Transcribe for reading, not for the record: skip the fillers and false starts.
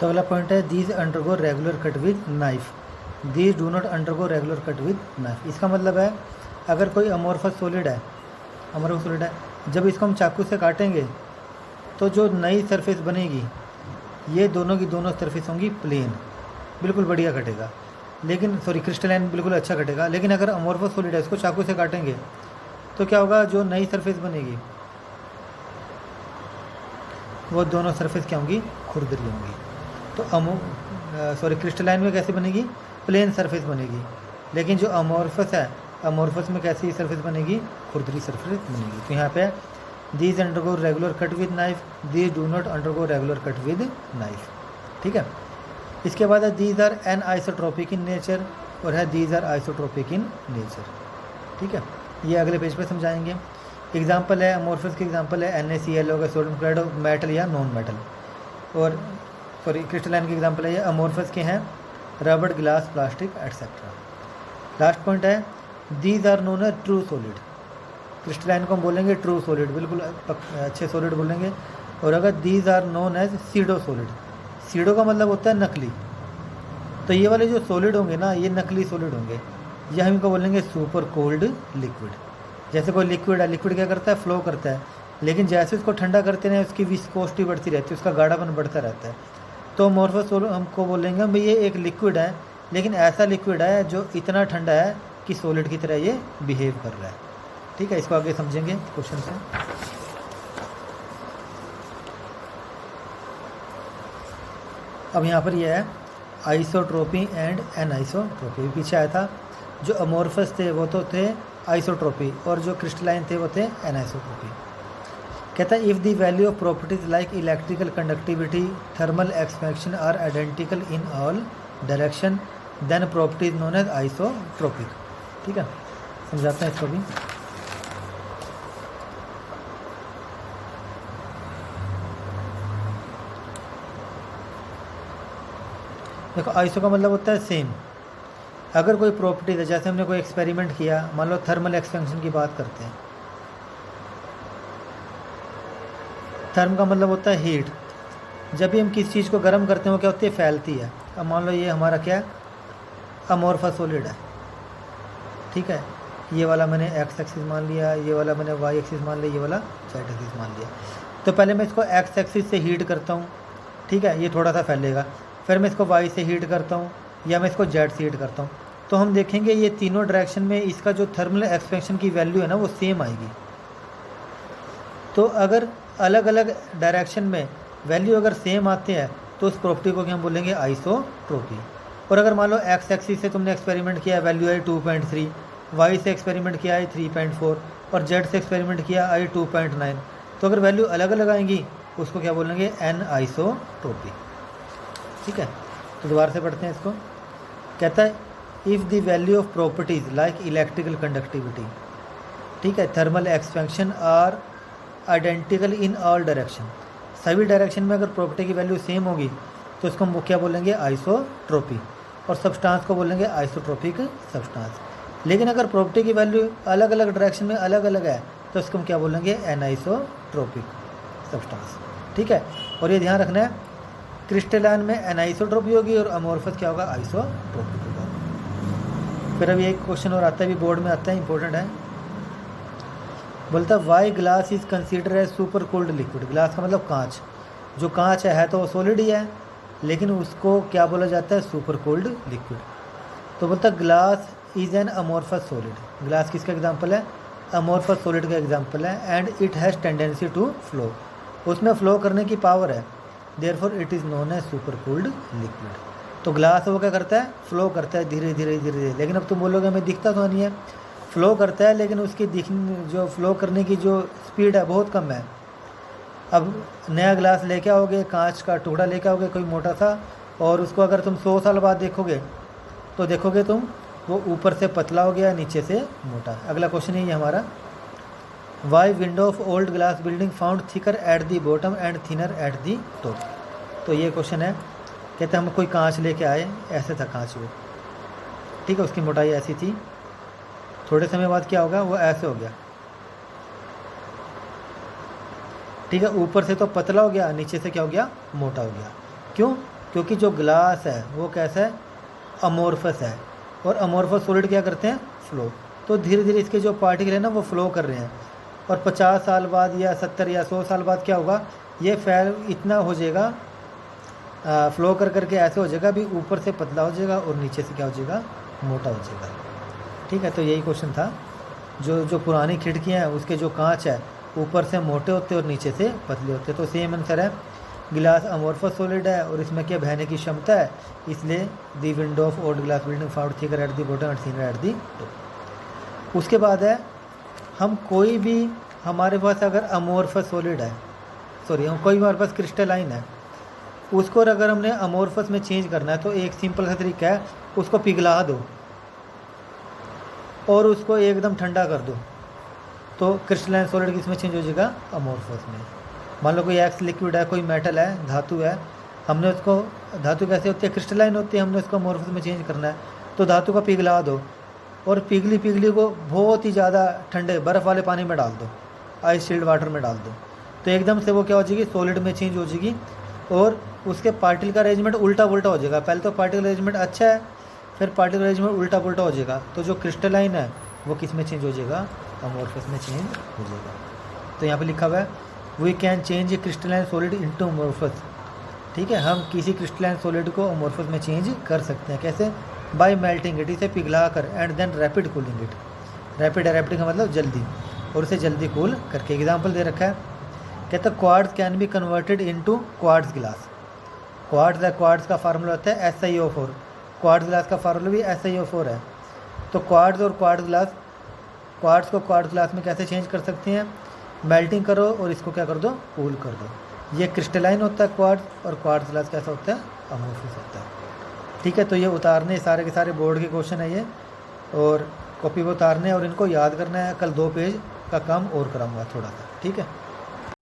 तो अगला पॉइंट है these undergo regular cut with knife, these do not undergo regular cut with knife. इसका मतलब है अगर कोई अमोर्फस सॉलिड है, अमोर्फस सॉलिड है, जब इसको हम चाकू से काटेंगे तो जो नई सरफेस बनेगी ये दोनों की दोनों सरफेस होंगी प्लेन, बिल्कुल बढ़िया कटेगा। लेकिन सॉरी क्रिस्टलाइन बिल्कुल अच्छा कटेगा। लेकिन अगर अमोर्फस सॉलिड है इसको चाकू से काटेंगे तो क्या होगा, जो नई सरफेस बनेगी वो दोनों सरफेस क्या होंगी, खुरदरी होंगी। तो क्रिस्टलाइन में कैसे बनेगी, प्लेन सरफेस बनेगी। लेकिन जो अमोर्फस है, अमोर्फस में कैसी सरफेस बनेगी, खुरदरी सरफेस बनेगी। तो यहाँ पे these undergo regular cut with knife, these do not undergo regular cut with knife. ठीक है। इसके बाद है these are anisotropic in nature, और है these are isotropic in nature. ठीक है, ये अगले पेज पे समझाएंगे। एग्जाम्पल है अमोर्फस के, एग्जाम्पल है NaCl होगा, सोडियम क्लोराइड, मेटल या नॉन मेटल। और क्रिस्टलाइन के एग्जाम्पल है ये अमोर्फस के हैं रबड़, glass, plastic etcetera. Last point है these are known as true solid. Crystalline को हम बोलेंगे ट्रू सॉलिड, बिल्कुल अच्छे सॉलिड बोलेंगे। और अगर these are known as pseudo solid, pseudo का मतलब होता है नकली। तो ये वाले जो सॉलिड होंगे ना, ये नकली सॉलिड होंगे, यह हम इनको बोलेंगे सुपर कोल्ड लिक्विड। जैसे कोई लिक्विड है, लिक्विड क्या करता है, फ्लो करता है, लेकिन जैसे उसको ठंडा करते हैं उसकी विस्कोसिटी बढ़ती रहती है, उसका गाढ़ापन बढ़ता रहता है। तो अमोर्फस हमको बोलेंगे भाई ये एक लिक्विड है, लेकिन ऐसा लिक्विड है जो इतना ठंडा है कि सॉलिड की तरह ये बिहेव कर रहा है। ठीक है, इसको आगे समझेंगे क्वेश्चन से। अब यहाँ पर यह है आइसोट्रोपी एंड एनआइसोट्रोपी। पीछे आया था जो अमोर्फस थे वो तो थे आइसोट्रोपी, और जो क्रिस्टलाइन थे वो थे एनआइसोट्रोपी। कहता है if the value of properties like electrical conductivity, thermal expansion are identical in all direction, then properties known as isotropic. ठीक है, समझाते हैं इसको भी। देखो आइसो का मतलब होता है सेम। अगर कोई प्रॉपर्टीज है, जैसे हमने कोई एक्सपेरिमेंट किया, मान लो थर्मल एक्सपेंशन की बात करते हैं। थर्म का मतलब होता है हीट। जब भी हम किसी चीज़ को गर्म करते हैं वो क्या होती है, फैलती है। अब मान लो ये हमारा क्या है, अमोर्फस सॉलिड है। ठीक है, ये वाला मैंने एक्स एक्सिस मान लिया, ये वाला मैंने वाई एक्सिस मान लिया, ये वाला जेड एक्सिस मान लिया। तो पहले मैं इसको एक्स एक्सिस से हीट करता हूँ, ठीक है, ये थोड़ा सा फैलेगा। फिर मैं इसको वाई से हीट करता हूँ, या मैं इसको जेड से हीट करता हूँ। तो हम देखेंगे ये तीनों डायरेक्शन में इसका जो थर्मल एक्सपेंशन की वैल्यू है ना वो सेम आएगी। तो अगर अलग अलग डायरेक्शन में वैल्यू अगर सेम आते हैं तो उस प्रॉपर्टी को क्या हम बोलेंगे, आइसोट्रोपी। और अगर मान लो एक्स एक्सिस से तुमने एक्सपेरिमेंट किया, वैल्यू आई 2.3, वाई से एक्सपेरिमेंट किया आई 3.4, और जेड से एक्सपेरिमेंट किया आई 2.9, तो अगर वैल्यू अलग अलग आएंगी उसको क्या बोलेंगे, एन आइसोट्रोपी। ठीक है, तो दोबारा से पढ़ते हैं इसको। कहता है if the value of properties like electrical conductivity, ठीक है, thermal expansion are identical in all direction, सभी डायरेक्शन में अगर प्रॉपर्टी की वैल्यू सेम होगी तो इसको हम क्या बोलेंगे, आइसोट्रोपी। और सब्सटेंस को बोलेंगे आइसोट्रोपिक सब्सटेंस। लेकिन अगर प्रॉपर्टी की वैल्यू अलग अलग डायरेक्शन में अलग अलग है तो इसको हम क्या बोलेंगे, एनाइसोट्रोपिक सब्सटेंस। ठीक है, और ये ध्यान रखना है क्रिस्टलाइन में एनाइसोट्रोपी होगी और अमोर्फस क्या होगा, आइसोट्रोपिक होगा। फिर अभी एक क्वेश्चन और आता है, भी बोर्ड में आता है, इंपॉर्टेंट है। बोलता है why glass is consider as super cold liquid. Glass का मतलब कांच। जो कांच है तो वो सॉलिड ही है, लेकिन उसको क्या बोला जाता है, सुपर कोल्ड लिक्विड। तो बोलता है glass is an amorphous solid. Glass किसका एग्जांपल है, अमोर्फस सॉलिड का एग्जांपल है। And it has tendency to flow, उसमें फ्लो करने की पावर है। Therefore it is known as super cold liquid. तो ग्लास वो क्या करता है, फ्लो करता है धीरे धीरे धीरे धीरे। लेकिन अब तुम बोलोगे हमें दिखता तो नहीं है, फ्लो करता है लेकिन उसकी जो फ्लो करने की जो स्पीड है बहुत कम है। अब नया ग्लास लेके आओगे, कांच का टुकड़ा लेके आओगे कोई मोटा सा, और उसको अगर तुम 100 साल बाद देखोगे तो देखोगे तुम वो ऊपर से पतला हो गया, नीचे से मोटा। अगला क्वेश्चन है ये हमारा, why window of old glass building found thicker at the bottom and thinner at the top. तो ये क्वेश्चन है, कहते हम कोई कांच लेके आए, ऐसे था कांच वो, ठीक है, उसकी मोटाई ऐसी थी, थोड़े समय बाद क्या होगा, वो ऐसे हो गया, ठीक है, ऊपर से तो पतला हो गया, नीचे से क्या हो गया, मोटा हो गया। क्यों, क्योंकि जो ग्लास है वो कैसा है, अमोर्फस है, और अमोर्फस सॉलिड क्या करते हैं, फ्लो। तो धीरे धीरे इसके जो पार्टिकल है ना वो फ्लो कर रहे हैं, और 50 साल बाद या 70 या 100 साल बाद क्या होगा, ये फैल इतना हो जाएगा, फ्लो कर करके ऐसे हो जाएगा, भी ऊपर से पतला हो जाएगा और नीचे से क्या हो जाएगा, मोटा हो जाएगा। ठीक है, तो यही क्वेश्चन था। जो पुरानी खिड़कियाँ हैं उसके जो कांच है ऊपर से मोटे होते और नीचे से पतले होते। तो सेम आंसर है, गिलास अमोर्फस सॉलिड है और इसमें क्या बहने की क्षमता है, इसलिए the window of old glass building found thicker at the bottom and thinner at the top. उसके बाद है, हम कोई भी, हमारे पास अगर अमोर्फस सॉलिड है, सॉरी हम कोई भी हमारे पास क्रिस्टलाइन है, उसको अगर हमने अमोर्फस में चेंज करना है तो एक सिंपल सा तरीका है, उसको पिघला दो और उसको एकदम ठंडा कर दो, तो क्रिस्टलाइन सॉलिड किस में चेंज हो जाएगा, अमोर्फस में। मान लो कोई एक्स लिक्विड है, कोई मेटल है, धातु है, हमने उसको, धातु कैसे होती है, क्रिस्टलाइन होती है, हमने उसको अमोर्फस में चेंज करना है, तो धातु का पिघला दो और पिघली को बहुत ही ज़्यादा ठंडे बर्फ़ वाले पानी में डाल दो, आइस चिल्ड वाटर में डाल दो, तो एकदम से वो क्या हो जाएगी, सॉलिड में चेंज हो जाएगी, और उसके पार्टिकल का अरेंजमेंट उल्टा पुल्टा हो जाएगा। पहले तो पार्टिकल अरेंजमेंट अच्छा है, फिर पार्टिकल अरेंजमेंट उल्टा पुल्टा हो जाएगा, तो जो क्रिस्टलाइन है वो किस में चेंज हो जाएगा, अमोर्फस में चेंज हो जाएगा। तो यहाँ पे लिखा हुआ है, we can change a crystalline solid into amorphous. ठीक है, हम किसी क्रिस्टलाइन सॉलिड को अमोर्फस में चेंज कर सकते हैं, कैसे, बाय मेल्टिंग इट, इसे पिघला कर, and then rapid cooling it. Rapid का मतलब जल्दी, और उसे जल्दी कूल करके। एग्जाम्पल दे रखा है, कहता है quartz can be converted into quartz glass. Quartz का फार्मूला होता है SiO4, क्वार्ट्ज ग्लास का फार्मूला भी SiO4 है। तो क्वार्ट्ज और क्वार्ट्ज को क्वार्ट्ज ग्लास में कैसे चेंज कर सकते हैं, मेल्टिंग करो और इसको क्या कर दो, कूल कर दो। ये क्रिस्टलाइन होता है क्वार्ट्ज, और क्वार्ट्ज ग्लास कैसा होता है, अमोर्फस होता है। ठीक है, तो ये उतारने सारे के सारे बोर्ड के क्वेश्चन है ये, और कॉपी पर उतारने और इनको याद करना है। कल 2 पेज का काम और कराऊंगा थोड़ा सा, ठीक है।